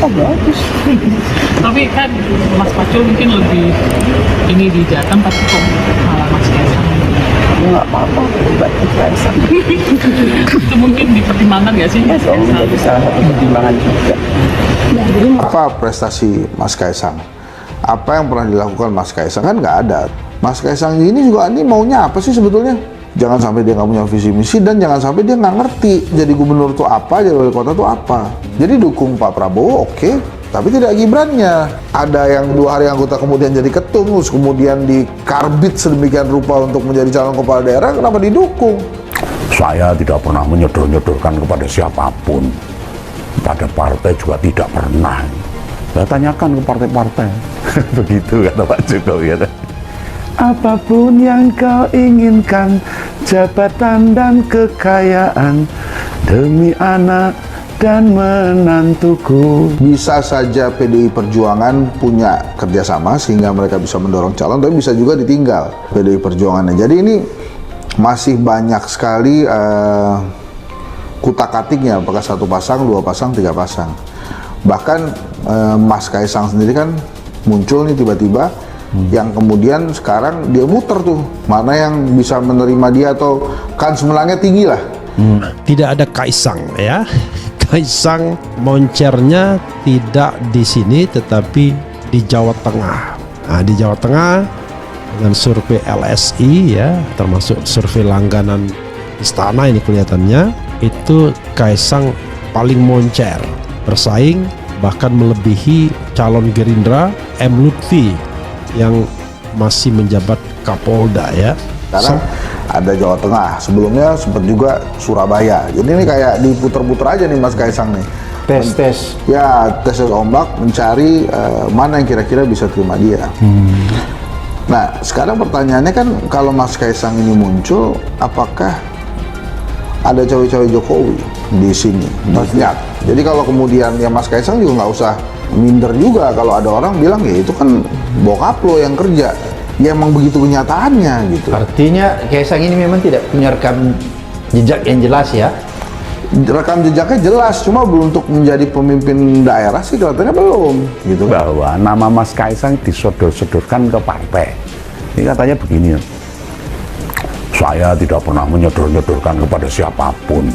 apa bagus. Tapi kan Mas Pacul mungkin lebih ini di Jateng, tapi kok malah Mas Kaisang. Ya nggak apa-apa, buat Kaisang. Itu mungkin dipertimbangkan nggak sih? Ya, soalnya menjadi salah satu pertimbangan juga. Nah, jadi Apa prestasi Mas Kaisang? Apa yang pernah dilakukan Mas Kaisang? Kan nggak ada. Mas Kaisang ini juga ini maunya apa sih sebetulnya? Jangan sampai dia nggak punya visi misi dan jangan sampai dia nggak ngerti jadi gubernur itu apa, jadi wali kota itu apa. Jadi dukung Pak Prabowo oke, tapi tidak Gibrannya. Ada yang 2 hari anggota kemudian jadi ketum, terus kemudian dikarbit sedemikian rupa untuk menjadi calon kepala daerah, kenapa didukung? Saya tidak pernah menyodor-nyodorkan kepada siapapun. Pada partai juga tidak pernah. Saya tanyakan ke partai-partai. Begitu kata Pak Jokowi. Apapun yang kau inginkan, jabatan dan kekayaan, demi anak dan menantuku. Bisa saja PDI Perjuangan punya kerjasama sehingga mereka bisa mendorong calon, tapi bisa juga ditinggal PDI Perjuangannya. Jadi ini masih banyak sekali kutak-katiknya, apakah 1 pasang, 2 pasang, 3 pasang. Bahkan Mas Kaisang sendiri kan muncul nih tiba-tiba, yang kemudian sekarang dia muter tuh, mana yang bisa menerima dia atau kans menangnya tinggi lah. Tidak ada Kaisang ya. Kaisang moncernya tidak di sini tetapi di Jawa Tengah. Nah, di Jawa Tengah dengan survei LSI ya, termasuk survei langganan istana ini kelihatannya itu Kaisang paling moncer, bersaing bahkan melebihi calon Gerindra M. Lutfi yang masih menjabat Kapolda ya. Sekarang ada Jawa Tengah, sebelumnya sempat juga Surabaya. Jadi ini kayak diputer-puter aja nih Mas Kaisang nih. tes. Ya, tes ombak mencari mana yang kira-kira bisa terima dia. Nah, sekarang pertanyaannya kan kalau Mas Kaisang ini muncul, apakah ada cawe-cawe Jokowi di sini? Banyak. Jadi kalau kemudian ya Mas Kaisang juga nggak usah minder juga kalau ada orang bilang ya itu kan bokap lo yang kerja. Ya emang begitu kenyataannya gitu. Artinya Kaisang ini memang tidak punya rekam jejak yang jelas ya. Rekam jejaknya jelas, cuma belum untuk menjadi pemimpin daerah sih kelihatannya belum gitu kan. Bahwa nama Mas Kaisang disodor-sodorkan ke partai. Ini katanya begini, saya tidak pernah menyodor-nyodorkan kepada siapapun.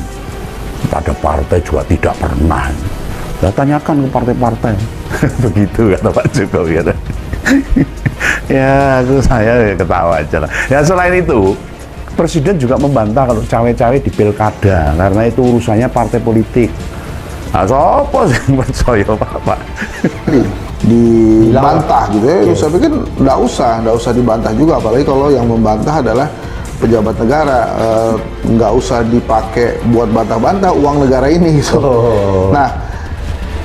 Pada partai juga tidak pernah. Saya tanyakan ke partai-partai. Begitu kata Pak Jokowi. Ya, saya ketawa aja lah. Ya, selain itu, Presiden juga membantah kalau cawe-cawe di pilkada karena itu urusannya partai politik. Nah, sopo sing percaya Pak? Dibantah gitu ya. Saya pikir nggak usah dibantah juga, apalagi kalau yang membantah adalah pejabat negara. Nggak usah dipakai buat bantah-bantah uang negara ini gitu. Nah,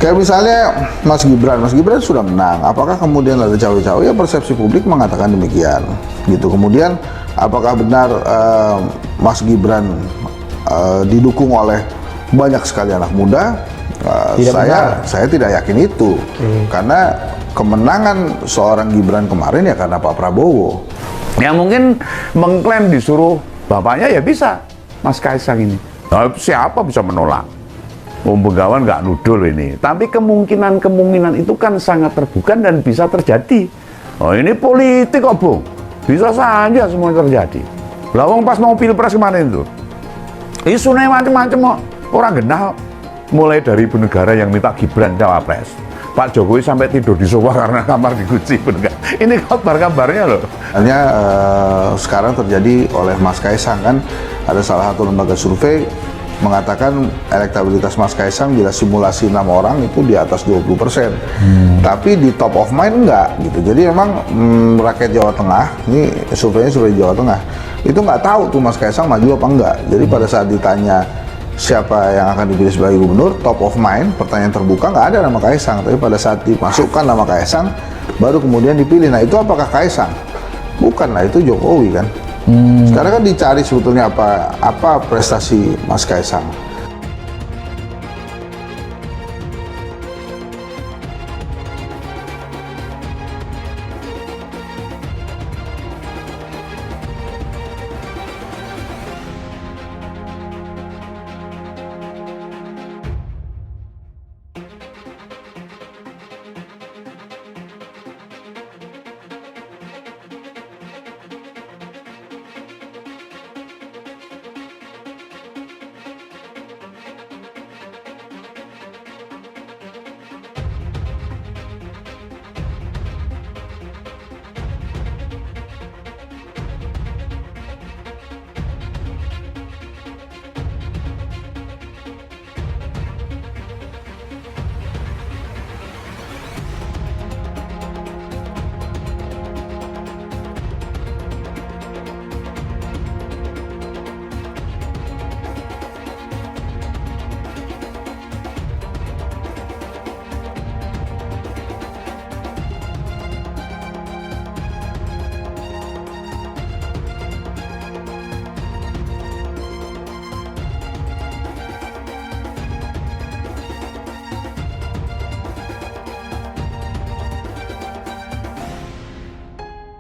kayak misalnya Mas Gibran sudah menang. Apakah kemudian ada cawe-cawe? Ya persepsi publik mengatakan demikian. Gitu. Kemudian apakah benar Mas Gibran didukung oleh banyak sekali anak muda? Saya tidak yakin itu. Karena kemenangan seorang Gibran kemarin ya karena Pak Prabowo. Yang mungkin mengklaim disuruh bapaknya ya bisa, Mas Kaisang ini. Nah, siapa bisa menolak? Begawan nggak nudul ini, tapi kemungkinan itu kan sangat terbuka dan bisa terjadi. Oh ini politik kok Bung, bisa saja semua terjadi. Lawang pas mau pilpres kemarin itu, isunya macam-macam kok, orang genah. Mulai dari ibu negara yang minta Gibran cawapres, Pak Jokowi sampai tidur di sofa karena kamar dikunci pun enggak. Ini kabar-kabarnya loh. Hanya sekarang terjadi oleh Mas Kaisang kan, ada salah satu lembaga survei mengatakan elektabilitas Mas Kaisang bila simulasi 6 orang itu di atas 20%. Tapi di top of mind enggak gitu. Jadi memang rakyat Jawa Tengah, ini surveinya survei Jawa Tengah, itu nggak tahu tuh Mas Kaisang maju apa enggak. Jadi pada saat ditanya siapa yang akan dipilih sebagai gubernur, top of mind, pertanyaan terbuka nggak ada nama Kaisang. Tapi pada saat dimasukkan nama Kaisang, baru kemudian dipilih. Nah itu apakah Kaisang? Bukan lah, itu Jokowi kan. Sekarang kan dicari sebetulnya apa prestasi Mas Kaisang.